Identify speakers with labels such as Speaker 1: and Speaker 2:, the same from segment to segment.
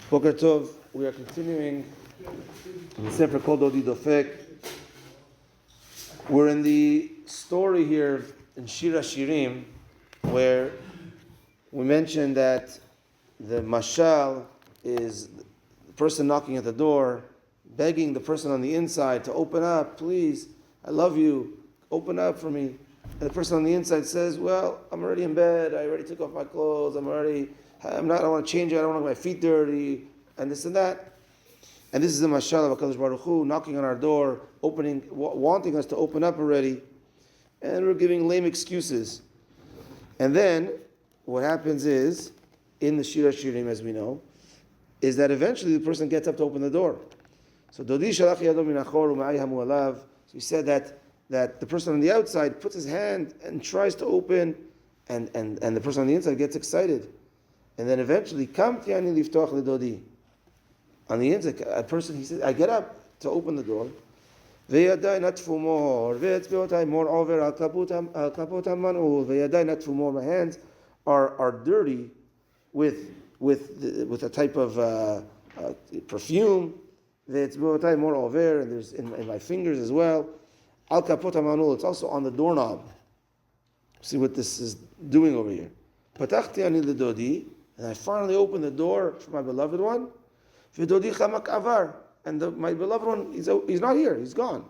Speaker 1: Boker Tov, we are continuing in Sefer Kol Dodi Dofek. We're in the story here in Shir Shirim, where we mentioned that the mashal is the person knocking at the door, begging the person on the inside to open up, please, I love you, open up for me. And the person on the inside says, well, I'm already in bed, I already took off my clothes, I don't want to change it, I don't want to get my feet dirty, and this and that. And this is the mashal of HaKadosh Baruch Hu knocking on our door, wanting us to open up already, and we're giving lame excuses. And then, what happens is, in the Shir Shirim, as we know, is that eventually the person gets up to open the door. So Dodi shalach yado min achor u'ma'ai hamu alav. So he said that the person on the outside puts his hand and tries to open, and the person on the inside gets excited. And then eventually, kam tiani liftoch ledodi. On the inside, a person, he says, I get up to open the door. Ve'yadai natfu mor, ve'etzbeotai mor over al kapot haman'ul, ve'yadai natfu mor. My hands are dirty with a type of perfume. Ve'etzbeotai mor over, and there's in my fingers as well. Al kapot haman'ul, it's also on the doorknob. See what this is doing over here. Patachti ani ledodi, and I finally open the door for my beloved one. V'dodi chamak avar, and my beloved one, he's not here, he's gone.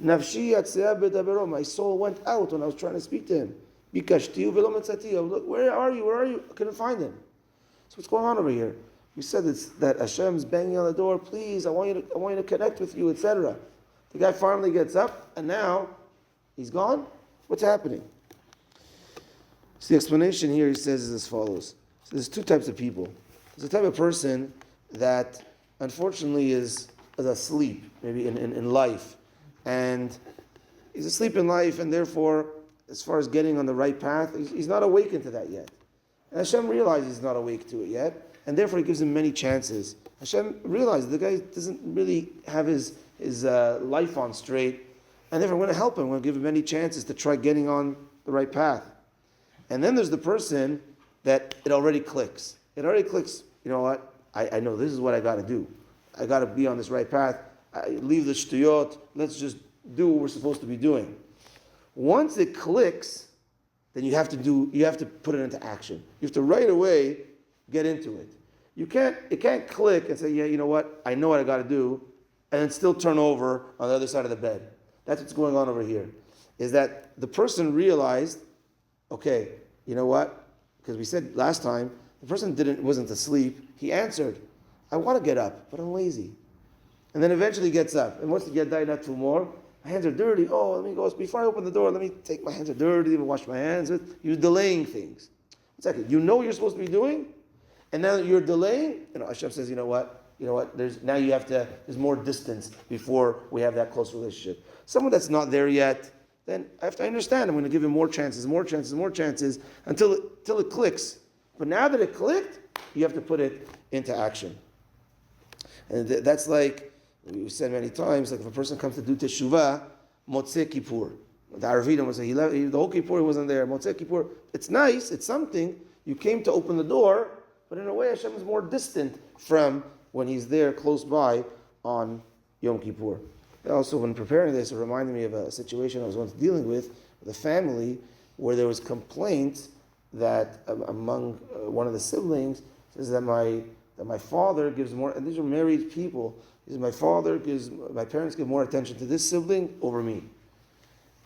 Speaker 1: Nafshi yatzea bedabero, my soul went out when I was trying to speak to him. Bikashtiu v'lo metzati, look, where are you? I couldn't find him. So what's going on over here? We said that Hashem's banging on the door, please, I want you to connect with you, etc. The guy finally gets up, and now he's gone. What's happening? So the explanation here, he says, is as follows. So there's two types of people. There's a type of person that unfortunately is asleep, maybe in life. And he's asleep in life, and therefore, as far as getting on the right path, he's not awakened to that yet. And Hashem realizes he's not awake to it yet, and therefore he gives him many chances. Hashem realizes the guy doesn't really have his life on straight, and therefore I'm going to help him. I'm going to give him many chances to try getting on the right path. And then there's the person that it already clicks. It already clicks, you know what? I know this is what I got to do. I got to be on this right path. Leave the shtuyot. Let's just do what we're supposed to be doing. Once it clicks, then you have to put it into action. You have to right away get into it. It can't click and say, yeah, you know what? I know what I got to do, and then still turn over on the other side of the bed. That's what's going on over here. Is that the person realized, okay, you know what? Because we said last time, the person wasn't asleep. He answered, I want to get up, but I'm lazy. And then eventually gets up. And once you get died not too more, my hands are dirty. Oh, let me go. Before I open the door, let me take my hands are dirty, let me wash my hands with. You're delaying things. Exactly. You know what you're supposed to be doing, and now that you're delaying, Hashem says, you know what? There's more distance before we have that close relationship. Someone that's not there yet, then I have to understand. I'm going to give him more chances until it clicks. But now that it clicked, you have to put it into action. And that's like, we said many times, like if a person comes to do teshuvah, Motzei Kippur. The Arvidim would say, the whole Kippur he wasn't there. Motzei Kippur, it's nice, it's something. You came to open the door, but in a way Hashem is more distant from when he's there close by on Yom Kippur. Also, when preparing this, it reminded me of a situation I was once dealing with a family where there was complaints that among one of the siblings says that my father gives more, and these are married people, my parents give more attention to this sibling over me.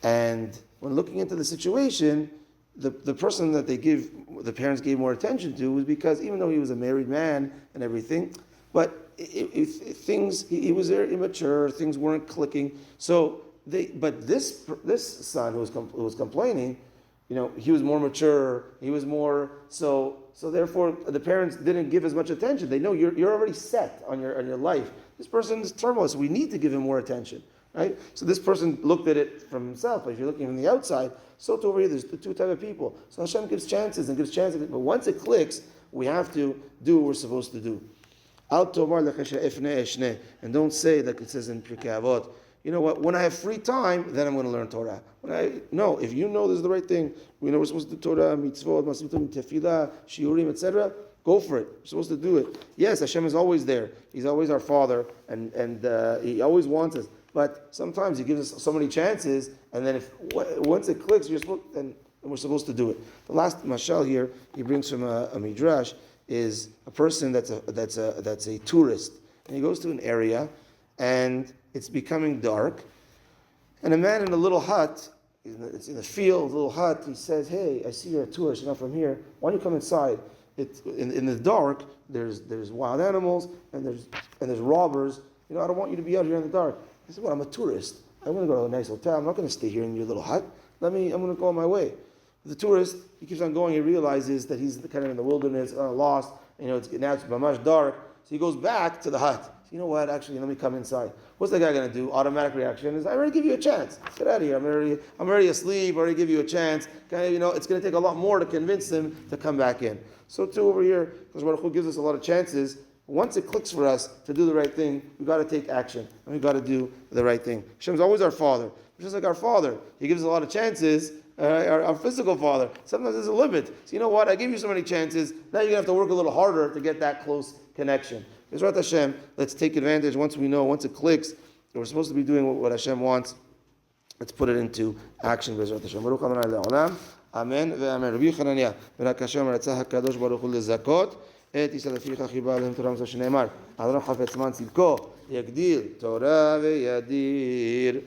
Speaker 1: And when looking into the situation, the person that the parents gave more attention to was because even though he was a married man and everything, but he was very immature, things weren't clicking. But this son who was complaining, he was more mature. He was more so. Therefore, the parents didn't give as much attention. They know you're already set on your life. This person is turmoil, so we need to give him more attention, right? So this person looked at it from himself. But if you're looking from the outside, so too over here, there's the two type of people. So Hashem gives chances. But once it clicks, we have to do what we're supposed to do. Al tomar lechesha efne eshne, and don't say like it says in Pirkei Avot. You know what? When I have free time, then I'm going to learn Torah. If you know this is the right thing, we know we're supposed to do Torah, mitzvot, masimutim, tefillah, shiurim, etc. Go for it. You're supposed to do it. Yes, Hashem is always there. He's always our Father, and He always wants us. But sometimes He gives us so many chances, and then once it clicks, then we're supposed to do it. The last mashal here he brings from a midrash is a person that's a tourist, and he goes to an area, and it's becoming dark, and a man in a little hut, it's in the field, a little hut, he says, "Hey, I see you're a tourist, you're not from here. Why don't you come inside? It's in the dark. There's wild animals and there's robbers. I don't want you to be out here in the dark." He said, "Well, I'm a tourist. I want to go to a nice hotel. I'm not going to stay here in your little hut. I'm going to go on my way." The tourist, he keeps on going. He realizes that he's kind of in the wilderness, lost. Now it's mamash dark. So he goes back to the hut. So, you know what? Actually, let me come inside. What's the guy going to do? Automatic reaction is, I already give you a chance. Get out of here. I'm already asleep. I already give you a chance. It's going to take a lot more to convince him to come back in. So too over here, because Baruch Hu gives us a lot of chances. Once it clicks for us to do the right thing, we've got to take action. And we've got to do the right thing. Hashem's always our Father. Just like our Father. He gives us a lot of chances. Our physical Father. Sometimes there's a limit. So you know what? I give you so many chances. Now you're going to have to work a little harder to get that close connection. Bezrat Hashem, let's take advantage once it clicks, we're supposed to be doing what Hashem wants. Let's put it into action. Bezrat Hashem. Baruch Adonai le'olam. Amen ve'amen. Rabbi Chananya, ורק השם רצה הקדוש ברוך הוא לזכות את ישראל לפיכך חיבה להם תורה מצווה שנאמר אדוני חפץ זמן צדקו יגדיל תורה וידיר